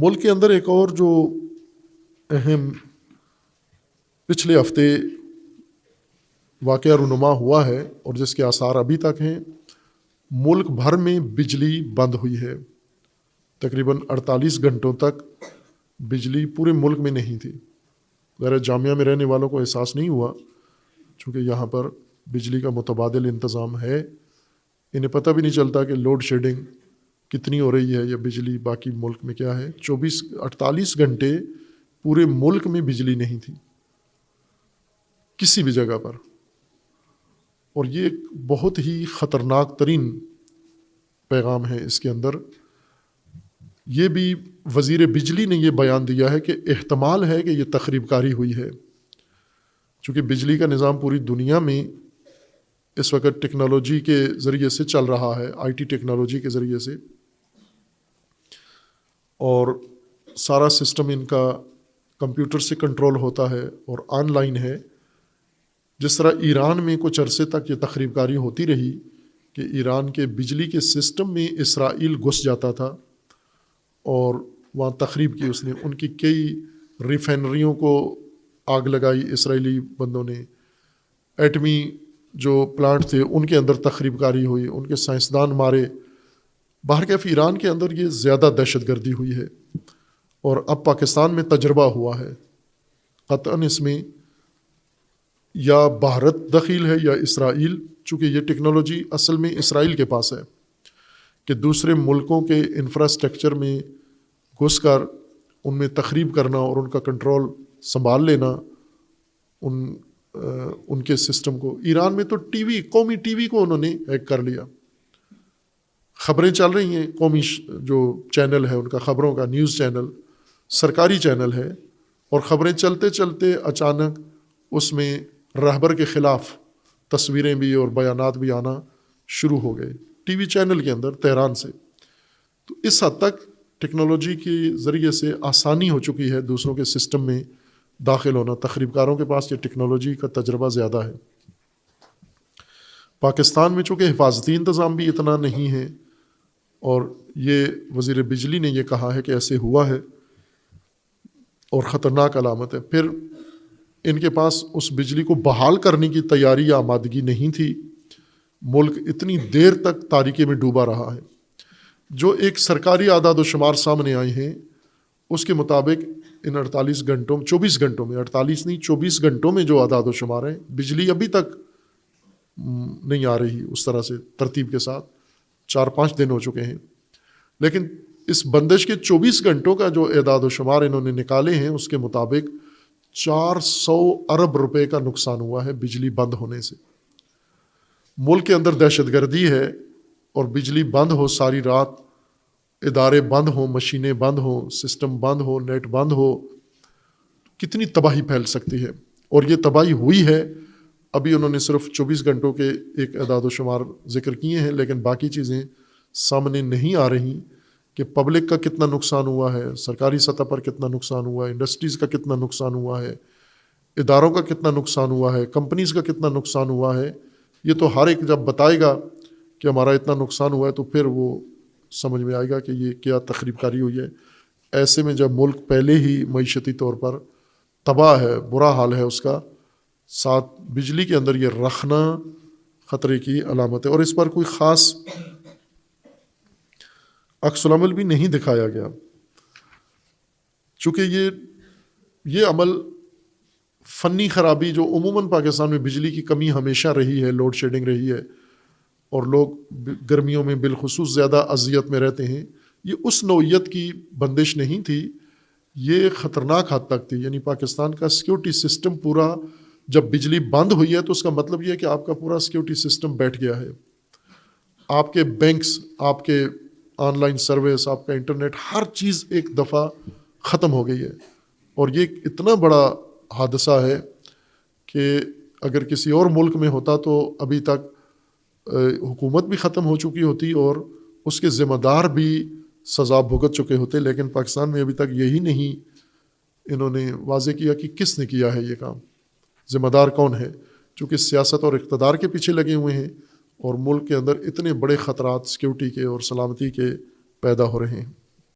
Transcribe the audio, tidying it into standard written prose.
ملک کے اندر ایک اور جو اہم پچھلے ہفتے واقعہ رونما ہوا ہے اور جس کے آثار ابھی تک ہیں، ملک بھر میں بجلی بند ہوئی ہے۔ تقریباً 48 گھنٹوں تک بجلی پورے ملک میں نہیں تھی۔ ظاہر جامعہ میں رہنے والوں کو احساس نہیں ہوا، چونکہ یہاں پر بجلی کا متبادل انتظام ہے، انہیں پتہ بھی نہیں چلتا کہ لوڈ شیڈنگ کتنی ہو رہی ہے یا بجلی باقی ملک میں کیا ہے۔ 48 گھنٹے پورے ملک میں بجلی نہیں تھی کسی بھی جگہ پر، اور یہ ایک بہت ہی خطرناک ترین پیغام ہے اس کے اندر۔ یہ بھی وزیر بجلی نے یہ بیان دیا ہے کہ احتمال ہے کہ یہ تخریب کاری ہوئی ہے، چونکہ بجلی کا نظام پوری دنیا میں اس وقت ٹیکنالوجی کے ذریعے سے چل رہا ہے، آئی ٹی ٹیکنالوجی کے ذریعے سے، اور سارا سسٹم ان کا کمپیوٹر سے کنٹرول ہوتا ہے اور آن لائن ہے۔ جس طرح ایران میں کچھ عرصے تک یہ تخریب کاری ہوتی رہی کہ ایران کے بجلی کے سسٹم میں اسرائیل گھس جاتا تھا اور وہاں تخریب کی اس نے، ان کی کئی ریفائنریوں کو آگ لگائی اسرائیلی بندوں نے، ایٹمی جو پلانٹ تھے ان کے اندر تخریب کاری ہوئی، ان کے سائنسدان مارے۔ بہرکیف ایران کے اندر یہ زیادہ دہشت گردی ہوئی ہے، اور اب پاکستان میں تجربہ ہوا ہے۔ قطعاً اس میں یا بھارت دخیل ہے یا اسرائیل، چونکہ یہ ٹیکنالوجی اصل میں اسرائیل کے پاس ہے کہ دوسرے ملکوں کے انفراسٹرکچر میں گھس کر ان میں تخریب کرنا اور ان کا کنٹرول سنبھال لینا، ان کے سسٹم کو۔ ایران میں تو قومی ٹی وی کو انہوں نے ہیک کر لیا، خبریں چل رہی ہیں، قومی جو چینل ہے ان کا، خبروں کا نیوز چینل، سرکاری چینل ہے، اور خبریں چلتے چلتے اچانک اس میں رہبر کے خلاف تصویریں بھی اور بیانات بھی آنا شروع ہو گئے ٹی وی چینل کے اندر تہران سے۔ تو اس حد تک ٹیکنالوجی کے ذریعے سے آسانی ہو چکی ہے دوسروں کے سسٹم میں داخل ہونا۔ تخریب کاروں کے پاس یہ ٹیکنالوجی کا تجربہ زیادہ ہے۔ پاکستان میں چونکہ حفاظتی انتظام بھی اتنا نہیں ہے، اور یہ وزیر بجلی نے یہ کہا ہے کہ ایسے ہوا ہے اور خطرناک علامت ہے۔ پھر ان کے پاس اس بجلی کو بحال کرنے کی تیاری یا آمادگی نہیں تھی۔ ملک اتنی دیر تک تاریکی میں ڈوبا رہا ہے۔ جو ایک سرکاری اعداد و شمار سامنے آئے ہیں اس کے مطابق ان 48 گھنٹوں 24 گھنٹوں میں، 48 نہیں 24 گھنٹوں میں جو اعداد و شمار ہیں، بجلی ابھی تک نہیں آ رہی اس طرح سے ترتیب کے ساتھ، 4-5 دن ہو چکے ہیں، لیکن اس بندش کے 24 گھنٹوں کا جو اعداد و شمار انہوں نے نکالے ہیں اس کے مطابق 400 ارب روپے کا نقصان ہوا ہے بجلی بند ہونے سے۔ ملک کے اندر دہشت گردی ہے، اور بجلی بند ہو ساری رات، ادارے بند ہوں، مشینیں بند ہوں، سسٹم بند ہو، نیٹ بند ہو، کتنی تباہی پھیل سکتی ہے۔ اور یہ تباہی ہوئی ہے۔ ابھی انہوں نے صرف 24 گھنٹوں کے ایک اعداد و شمار ذکر کیے ہیں، لیکن باقی چیزیں سامنے نہیں آ رہی کہ پبلک کا کتنا نقصان ہوا ہے، سرکاری سطح پر کتنا نقصان ہوا ہے، انڈسٹریز کا کتنا نقصان ہوا ہے، اداروں کا کتنا نقصان ہوا ہے، کمپنیز کا کتنا نقصان ہوا ہے۔ یہ تو ہر ایک جب بتائے گا کہ ہمارا اتنا نقصان ہوا ہے تو پھر وہ سمجھ میں آئے گا کہ یہ کیا تخریب کاری ہوئی ہے۔ ایسے میں جب ملک پہلے ہی معیشتی طور پر تباہ ہے، برا حال ہے اس کا، ساتھ بجلی کے اندر یہ رکھنا خطرے کی علامت ہے، اور اس پر کوئی خاص عکس العمل بھی نہیں دکھایا گیا، چونکہ یہ عمل فنی خرابی جو عموماً پاکستان میں بجلی کی کمی ہمیشہ رہی ہے، لوڈ شیڈنگ رہی ہے، اور لوگ گرمیوں میں بالخصوص زیادہ اذیت میں رہتے ہیں، یہ اس نوعیت کی بندش نہیں تھی، یہ خطرناک حد تک تھی۔ یعنی پاکستان کا سیکیورٹی سسٹم پورا، جب بجلی بند ہوئی ہے تو اس کا مطلب یہ ہے کہ آپ کا پورا سیکیورٹی سسٹم بیٹھ گیا ہے، آپ کے بینکس، آپ کے آن لائن سروس، آپ کا انٹرنیٹ، ہر چیز ایک دفعہ ختم ہو گئی ہے۔ اور یہ اتنا بڑا حادثہ ہے کہ اگر کسی اور ملک میں ہوتا تو ابھی تک حکومت بھی ختم ہو چکی ہوتی اور اس کے ذمہ دار بھی سزا بھگت چکے ہوتے، لیکن پاکستان میں ابھی تک یہی نہیں انہوں نے واضح کیا کہ کس نے کیا ہے یہ کام، ذمہ دار کون ہے، چونکہ سیاست اور اقتدار کے پیچھے لگے ہوئے ہیں، اور ملک کے اندر اتنے بڑے خطرات سیکیورٹی کے اور سلامتی کے پیدا ہو رہے ہیں۔